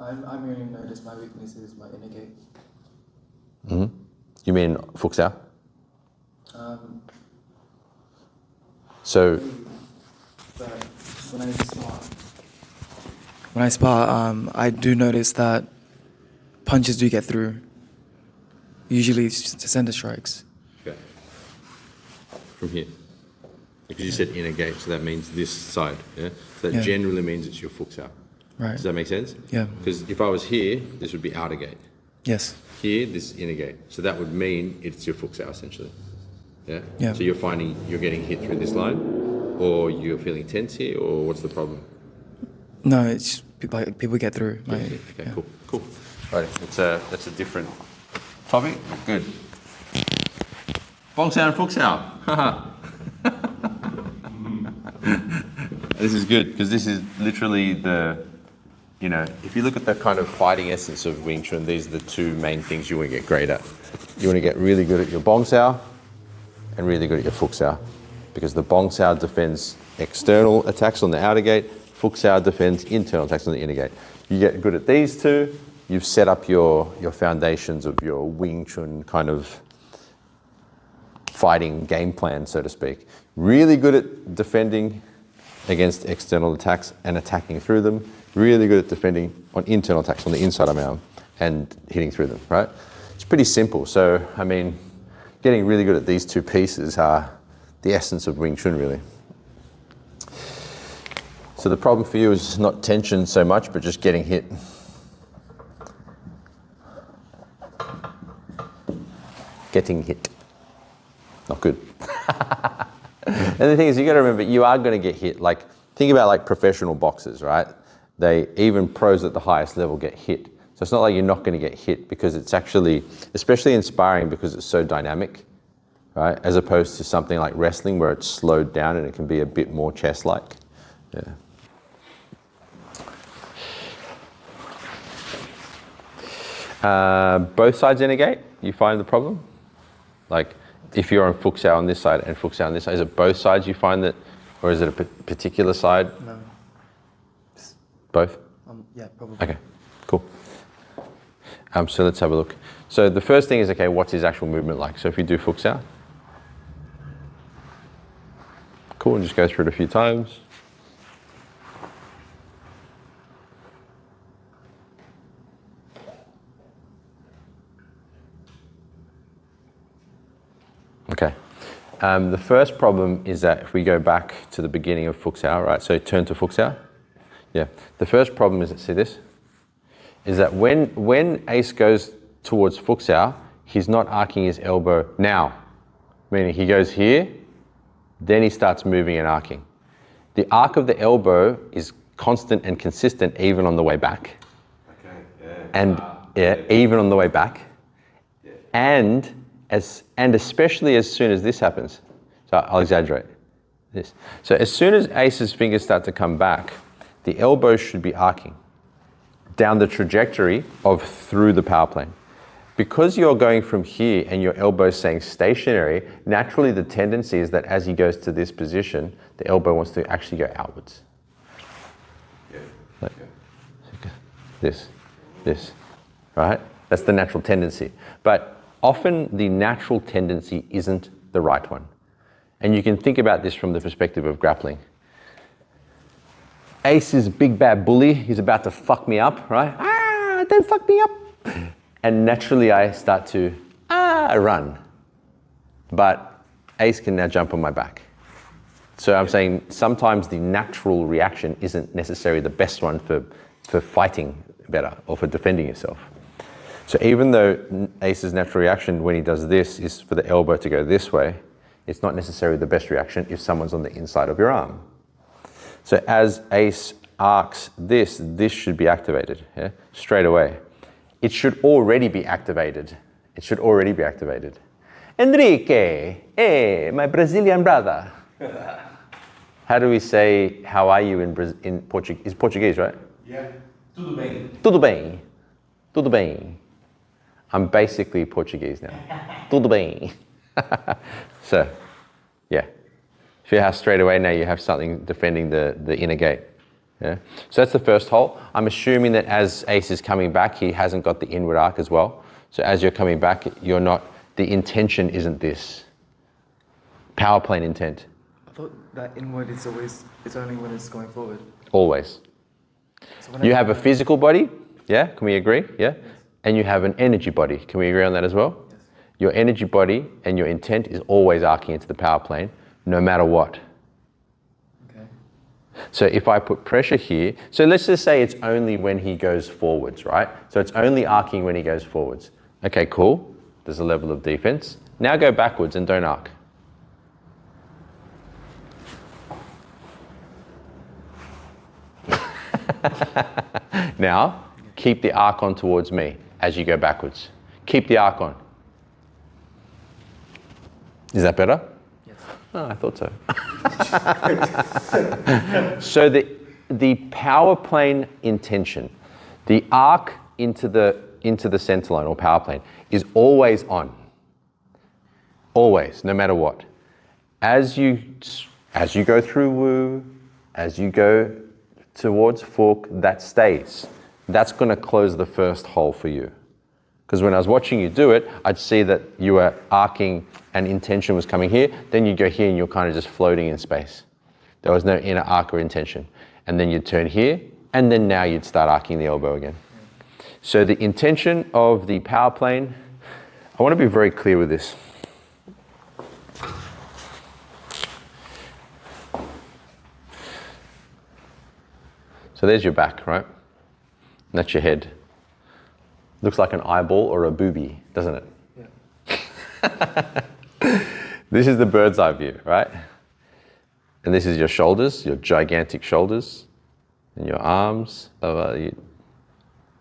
I'm really noticed my weakness is my inner gate. Mm-hmm. You mean Fuxiao? So. But when I spar, I do notice that punches do get through. Usually it's to center strikes. Okay. From here. Because you said inner gate, so that means this side, yeah? So that generally means it's your Fuxiao. Right. Does that make sense? Yeah. Because if I was here, this would be outer gate. Yes. Here, this is inner gate. So that would mean it's your Fuxiao, essentially. Yeah? Yeah. So you're finding you're getting hit through this line, or you're feeling tense here, or what's the problem? No, it's people get through. Okay, cool. Right, that's a different topic. Good. Bongxiao and Fuxiao. This is good because this is literally if you look at the kind of fighting essence of Wing Chun, these are the two main things you want to get great at. You want to get really good at your Bongxiao and really good at your Fuxiao, because the Bongxiao defends external attacks on the outer gate, Fuxiao defends internal attacks on the inner gate. You get good at these two, you've set up your foundations of your Wing Chun kind of fighting game plan, so to speak. Really good at defending against external attacks and attacking through them. Really good at defending on internal attacks on the inside of my arm and hitting through them, right? It's pretty simple. So, I mean, getting really good at these two pieces are the essence of Wing Chun, really. So the problem for you is not tension so much, but just getting hit. Getting hit. Not good. And the thing is, you got to remember, you are going to get hit. Like, think about like professional boxers, right? Even pros at the highest level get hit. So it's not like you're not going to get hit, because it's actually, especially in sparring, because it's so dynamic, right? As opposed to something like wrestling where it's slowed down and it can be a bit more chess-like. Yeah. Both sides inner gate, you find the problem? Like, if you're on Fuxiao on this side and Fuxiao on this side, is it both sides you find that, or is it a particular side? No. Both? Yeah, probably. Okay, cool. So let's have a look. So the first thing is, okay, what's his actual movement like? So if you do Fuxiao. Cool, and just go through it a few times. Okay. The first problem is that if we go back to the beginning of Fuxiao, right? So turn to Fuxiao. Yeah. The first problem is, see this? Is that when Ace goes towards Fuxiao, he's not arcing his elbow now. Meaning he goes here, then he starts moving and arcing. The arc of the elbow is constant and consistent even on the way back. Okay. Yeah. And even on the way back. Yeah. And especially as soon as this happens. So I'll exaggerate this. So as soon as Ace's fingers start to come back, the elbow should be arcing down the trajectory of through the power plane. Because you're going from here and your elbow is staying stationary, naturally the tendency is that as he goes to this position, the elbow wants to actually go outwards. Yeah. Like this, right? That's the natural tendency. But often the natural tendency isn't the right one. And you can think about this from the perspective of grappling. Ace is a big bad bully, he's about to fuck me up, right? Don't fuck me up. And naturally I start to run. But Ace can now jump on my back. So I'm saying sometimes the natural reaction isn't necessarily the best one for fighting better or for defending yourself. So even though Ace's natural reaction when he does this is for the elbow to go this way, it's not necessarily the best reaction if someone's on the inside of your arm. So as Ace arcs this should be activated, yeah? Straight away. It should already be activated. Enrique, my Brazilian brother. How do we say, how are you in Portuguese? It's Portuguese, right? Yeah. Tudo bem. Tudo bem. Tudo bem. I'm basically Portuguese now. Tudo bem. So, yeah. See how straight away now you have something defending the inner gate. Yeah. So that's the first hole. I'm assuming that as Ace is coming back, he hasn't got the inward arc as well. So as you're coming back, you're not, the intention isn't this. Power plane intent. I thought that inward is always, it's only when it's going forward. Always. So when You have a physical body, yeah? Can we agree? Yeah? Yes. And you have an energy body. Can we agree on that as well? Yes. Your energy body and your intent is always arcing into the power plane, no matter what. Okay. So if I put pressure here, so let's just say it's only when he goes forwards, right? So it's only arcing when he goes forwards. Okay, cool. There's a level of defense. Now go backwards and don't arc. Now, keep the arc on towards me as you go backwards. Keep the arc on. Is that better? Yes. Oh, I thought so. So the power plane intention, the arc into the center line or power plane is always on. Always, no matter what. As you go through Wu, as you go towards Fork, that stays. That's going to close the first hole for you. Because when I was watching you do it, I'd see that you were arcing and intention was coming here, then you'd go here and you're kind of just floating in space. There was no inner arc or intention. And then you'd turn here, and then now you'd start arcing the elbow again. So the intention of the power plane, I want to be very clear with this. So there's your back, right? And that's your head. Looks like an eyeball or a boobie, doesn't it? Yeah. This is the bird's eye view, right? And this is your shoulders, your gigantic shoulders, and your arms. You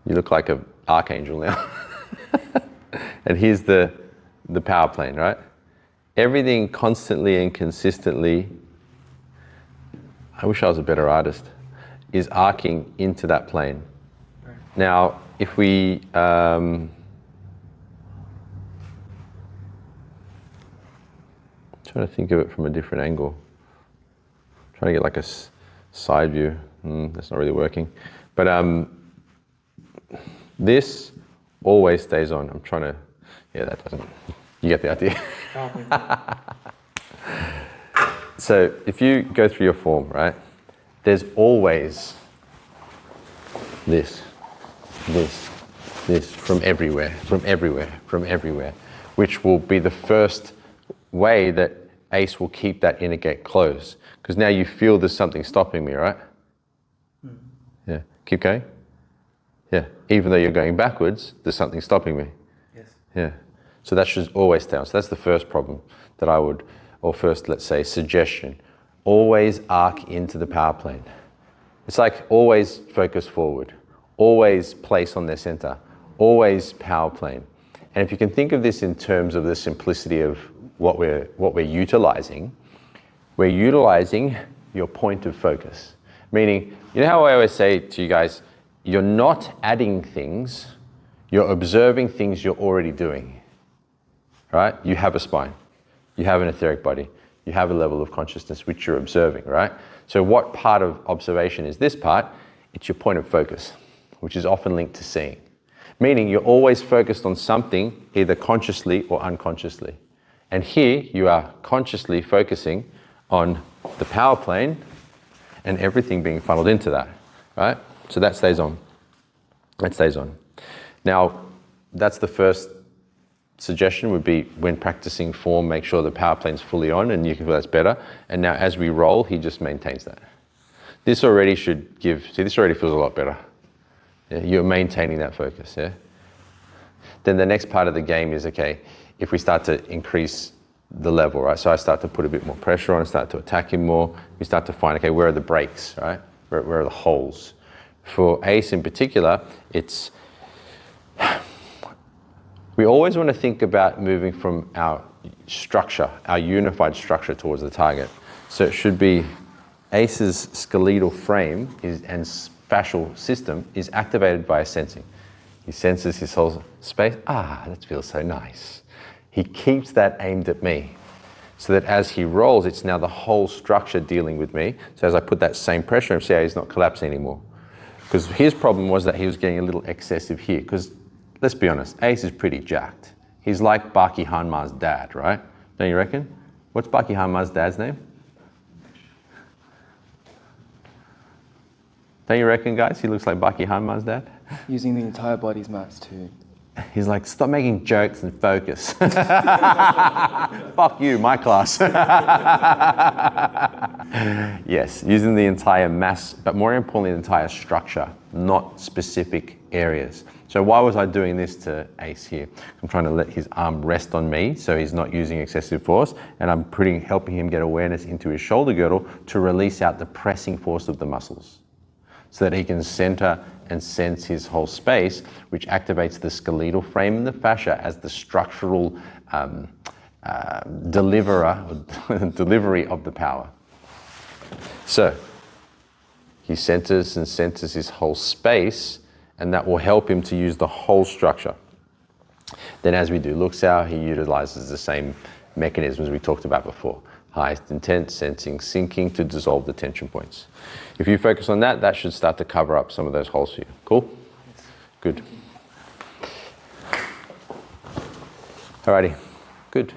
look like an archangel now. And here's the power plane, right? Everything constantly and consistently, I wish I was a better artist, is arcing into that plane. Right. Now, if we trying to think of it from a different angle, trying to get like a side view. That's not really working, but this always stays on. I'm trying to, yeah, that doesn't. You get the idea. So if you go through your form, right, there's always this from everywhere, which will be the first way that Ace will keep that inner gate closed. Because now you feel there's something stopping me, right? Yeah, keep going. Yeah, even though you're going backwards, there's something stopping me. Yes. Yeah, so that should always stay on. So that's the first problem that I would, or first, let's say, suggestion. Always arc into the power plane. It's like always focus forward, always place on their center, always power plane. And if you can think of this in terms of the simplicity of what we're utilizing your point of focus. Meaning, you know how I always say to you guys, you're not adding things, you're observing things you're already doing, right? You have a spine, you have an etheric body, you have a level of consciousness which you're observing, right? So what part of observation is this part? It's your point of focus, which is often linked to seeing. Meaning you're always focused on something, either consciously or unconsciously. And here you are consciously focusing on the power plane and everything being funneled into that, right? So that stays on. That stays on. Now, that's the first suggestion would be when practicing form, make sure the power plane's fully on and you can feel that's better. And now as we roll, he just maintains that. This already should give, see, this already feels a lot better. Yeah, you're maintaining that focus, yeah? Then the next part of the game is, okay, if we start to increase the level, right? So I start to put a bit more pressure on, start to attack him more. We start to find, okay, where are the breaks, right? Where are the holes? For Ace in particular, it's, we always want to think about moving from our structure, our unified structure towards the target. So it should be Ace's skeletal frame and fascial system is activated by sensing. He senses his whole space. Ah, that feels so nice. He keeps that aimed at me. So that as he rolls, it's now the whole structure dealing with me. So as I put that same pressure, see how he's not collapsing anymore. Because his problem was that he was getting a little excessive here. Because let's be honest, Ace is pretty jacked. He's like Baki Hanma's dad, right? Don't you reckon? What's Baki Hanma's dad's name? Don't you reckon, guys? He looks like Baki Hanma's dad. Using the entire body's mass to. He's like, stop making jokes and focus. Fuck you, my class. Yes, using the entire mass, but more importantly, the entire structure, not specific areas. So why was I doing this to Ace here? I'm trying to let his arm rest on me so he's not using excessive force, and I'm helping him get awareness into his shoulder girdle to release out the pressing force of the muscles so that he can center and sense his whole space, which activates the skeletal frame and the fascia as the structural delivery of the power. So he centers and senses his whole space, and that will help him to use the whole structure. Then as we do Luxao, he utilizes the same mechanisms we talked about before. Highest intent, sensing, sinking to dissolve the tension points. If you focus on that, that should start to cover up some of those holes for you. Cool? Good. Alrighty, good.